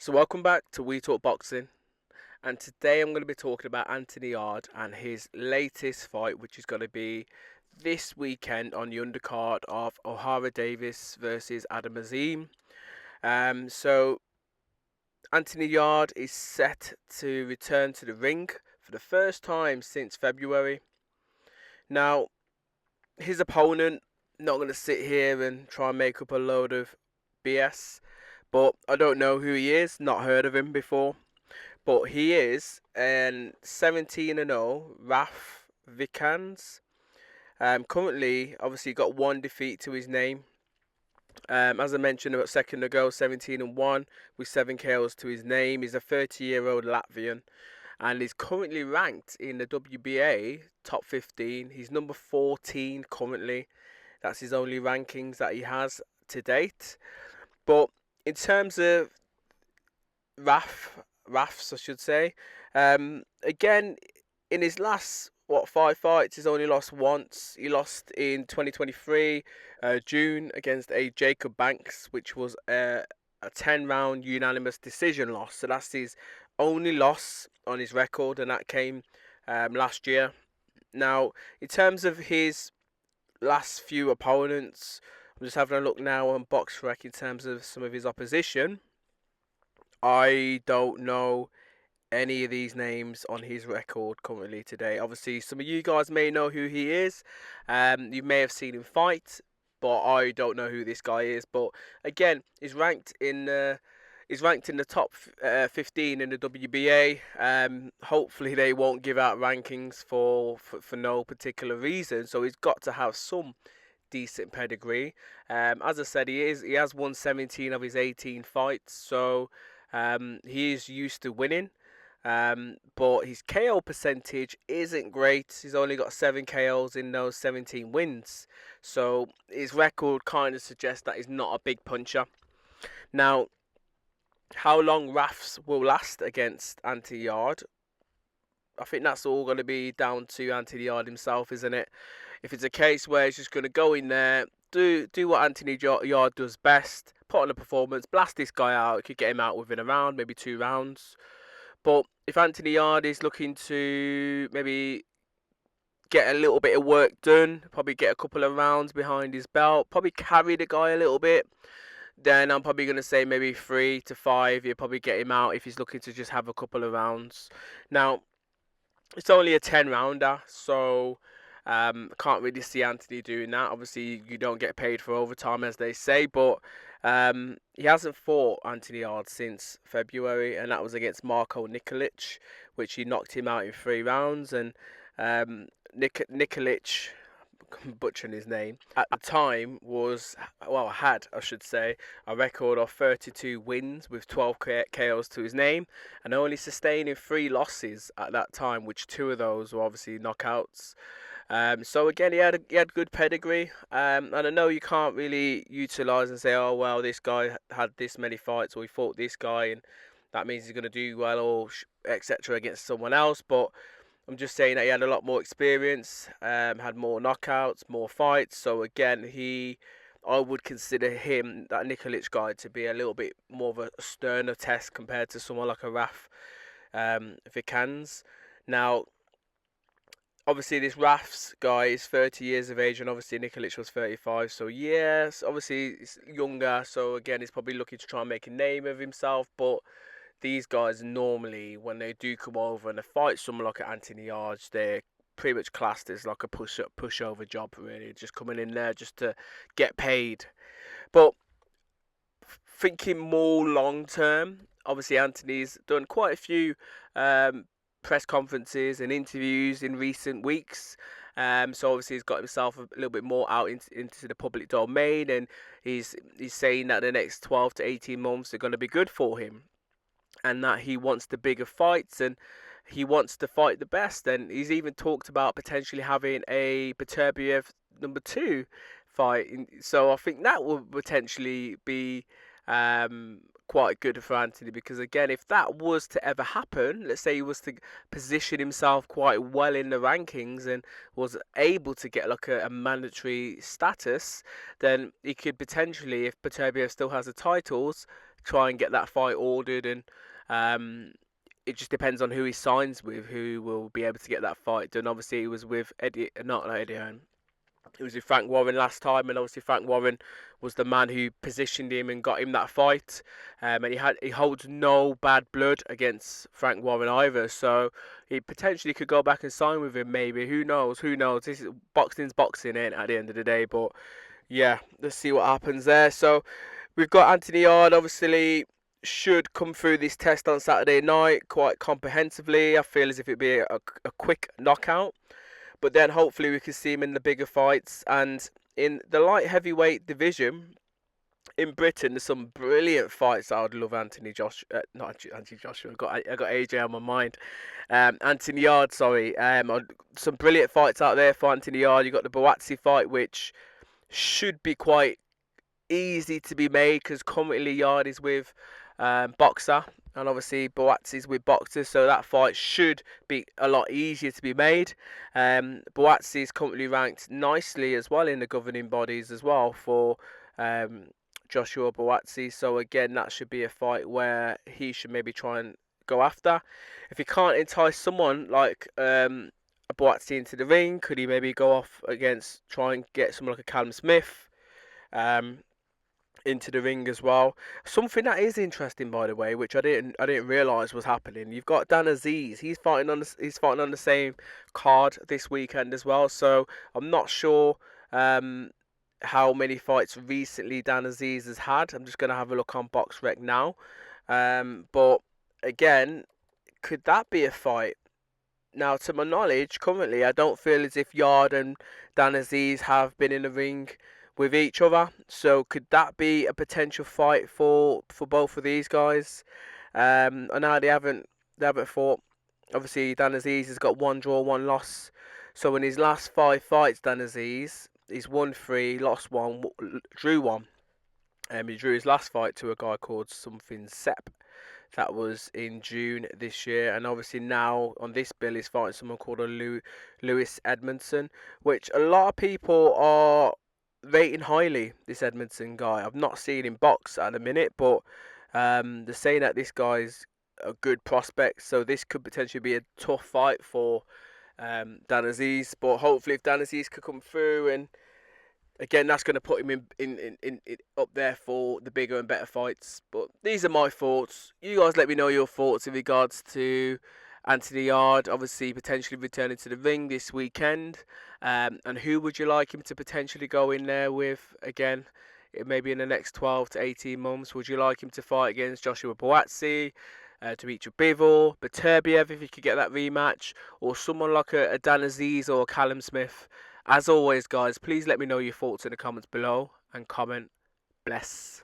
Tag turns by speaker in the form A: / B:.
A: So welcome back to We Talk Boxing, and today I'm going to be talking about Anthony Yarde and his latest fight, which is going to be this weekend on the undercard of Ohara Davis versus Adam Azim. So Anthony Yarde is set to return to the ring for the first time since February. Now, his opponent, not going to sit here and try and make up a load of BS, but I don't know who he is, not heard of him before. But he is an 17-0 Raf Vikans. Currently, obviously, got one defeat to his name. As I mentioned about a second ago, 17-1 with 7 KOs to his name. He's a 30-year-old Latvian and is currently ranked in the WBA top 15. He's number 14 currently. That's his only rankings that he has to date. But in terms of Rafs, I should say. Again, in his last 5 fights, he's only lost once. He lost in 2023 June against a Jacob Banks, which was a 10-round unanimous decision loss. So that's his only loss on his record, and that came last year. Now, in terms of his last few opponents, I'm just having a look now on BoxRec in terms of some of his opposition. I don't know any of these names on his record currently today. Obviously, some of you guys may know who he is. You may have seen him fight, but I don't know who this guy is. But again, he's ranked in the top 15 in the WBA. Hopefully, they won't give out rankings for no particular reason. So he's got to have some decent pedigree. As I said, he has won 17 of his 18 fights. So he is used to winning, but his KO percentage isn't great. He's only got 7 KOs in those 17 wins. So his record kind of suggests that he's not a big puncher. Now, how long Rafs will last against Anthony Yarde, I think that's all going to be down to Anthony Yarde himself, isn't it? If it's a case where he's just going to go in there, do what Anthony Yarde does best, put on a performance, blast this guy out, it could get him out within a round, maybe 2 rounds. But if Anthony Yarde is looking to maybe get a little bit of work done, probably get a couple of rounds behind his belt, probably carry the guy a little bit, then I'm probably going to say maybe 3 to 5. You'll probably get him out if he's looking to just have a couple of rounds. Now, it's only a 10-rounder, so I can't really see Anthony doing that. Obviously, you don't get paid for overtime, as they say, but he hasn't fought Anthony Yarde since February, and that was against Marko Nikolic, which he knocked him out in 3 rounds. And Nikolic, butchering his name, at the time had, I should say, a record of 32 wins with 12 KOs to his name, and only sustaining 3 losses at that time, which 2 of those were obviously knockouts. So again, he had good pedigree, and I know you can't really utilise and say, oh well, this guy had this many fights, or he fought this guy, and that means he's going to do well, or etc. against someone else. But I'm just saying that he had a lot more experience, had more knockouts, more fights. So again, I would consider him, that Nikolic guy, to be a little bit more of a sterner test compared to someone like a Raf Vikans. Now, obviously, this Rafs guy is 30 years of age, and obviously Nikolic was 35. So yes, obviously he's younger. So again, he's probably looking to try and make a name of himself. But these guys normally, when they do come over and they fight someone like Anthony Yarde, they're pretty much classed as like a pushover job, really, just coming in there just to get paid. But thinking more long term, obviously Anthony's done quite a few press conferences and interviews in recent weeks. So obviously he's got himself a little bit more out into the public domain, and he's saying that the next 12 to 18 months are going to be good for him, and that he wants the bigger fights and he wants to fight the best. And he's even talked about potentially having a Beterbiev number 2 fight. So I think that will potentially be quite good for Anthony, because again, if that was to ever happen, let's say he was to position himself quite well in the rankings and was able to get like a mandatory status, then he could potentially, if Beterbiev still has the titles, try and get that fight ordered, and it just depends on who he signs with, who will be able to get that fight done. Obviously, it was with Eddie, not Eddie Hearn. It was with Frank Warren last time, and obviously Frank Warren was the man who positioned him and got him that fight. And he holds no bad blood against Frank Warren either, so he potentially could go back and sign with him. Maybe, who knows? Who knows? This is boxing's boxing, ain't it, at the end of the day. But yeah, let's see what happens there. So we've got Anthony Yarde, obviously should come through this test on Saturday night quite comprehensively. I feel as if it'd be a quick knockout. But then hopefully we can see him in the bigger fights. And in the light heavyweight division in Britain, there's some brilliant fights. I would love not Anthony Joshua. I got AJ on my mind. Anthony Yarde, sorry. Some brilliant fights out there for Anthony Yarde. You got the Buatsi fight, which should be quite easy to be made because currently Yarde is with Boxer, and obviously Buatsi's with Boxer, so that fight should be a lot easier to be made. Buatsi is currently ranked nicely as well in the governing bodies as well for Joshua Buatsi, so again that should be a fight where he should maybe try and go after. If he can't entice someone like a Buatsi into the ring, could he maybe go off against, try and get someone like a Callum Smith into the ring as well. Something that is interesting, by the way, which I didn't realise was happening. You've got Dan Azeez. He's fighting on the same card this weekend as well. So I'm not sure how many fights recently Dan Azeez has had. I'm just gonna have a look on BoxRec now. But again, could that be a fight? Now, to my knowledge, currently I don't feel as if Yarde and Dan Azeez have been in the ring with each other, so could that be a potential fight for both of these guys? I know they haven't fought. Obviously, Dan Azeez has got 1 draw, 1 loss. So in his last 5 fights, Dan Azeez, he's won 3, lost 1, drew 1. He drew his last fight to a guy called something Sepp. That was in June this year, and obviously now on this bill he's fighting someone called Lewis Edmondson, which a lot of people are rating highly. This Edmondson guy, I've not seen him box at the minute, but they're saying that this guy's a good prospect, so this could potentially be a tough fight for Dan Azeez. But hopefully, if Dan Azeez could come through, and again, that's going to put him in up there for the bigger and better fights. But these are my thoughts. You guys let me know your thoughts in regards to Anthony Yarde, obviously potentially returning to the ring this weekend. And who would you like him to potentially go in there with again, maybe in the next 12 to 18 months? Would you like him to fight against Joshua Buatsi, Dmitry Bivol, Beterbiev if he could get that rematch, or someone like a Dan Azeez or a Callum Smith? As always, guys, please let me know your thoughts in the comments below, and comment. Bless.